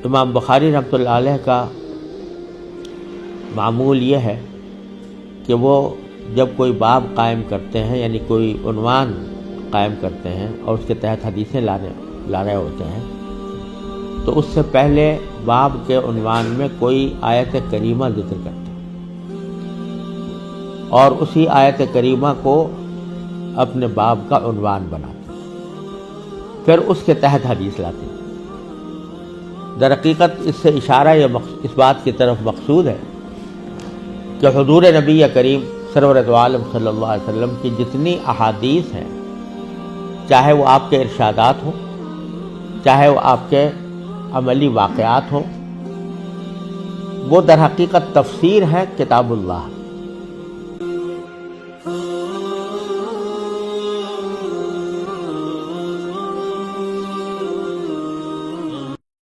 امام بخاری رحمۃ اللہ علیہ کا معمول یہ ہے کہ وہ جب کوئی باب قائم کرتے ہیں، یعنی کوئی عنوان قائم کرتے ہیں اور اس کے تحت حدیثیں لا رہے ہوتے ہیں، تو اس سے پہلے باب کے عنوان میں کوئی آیت کریمہ ذکر کرتے ہیں اور اسی آیت کریمہ کو اپنے باب کا عنوان بناتے ہیں، پھر اس کے تحت حدیث لاتے ہیں۔ در حقیقت اس سے اشارہ اس بات کی طرف مقصود ہے کہ حضور نبی کریم سرور دو عالم صلی اللہ علیہ وسلم کی جتنی احادیث ہیں، چاہے وہ آپ کے ارشادات ہوں، چاہے وہ آپ کے عملی واقعات ہوں، وہ در حقیقت تفسیر ہے کتاب اللہ۔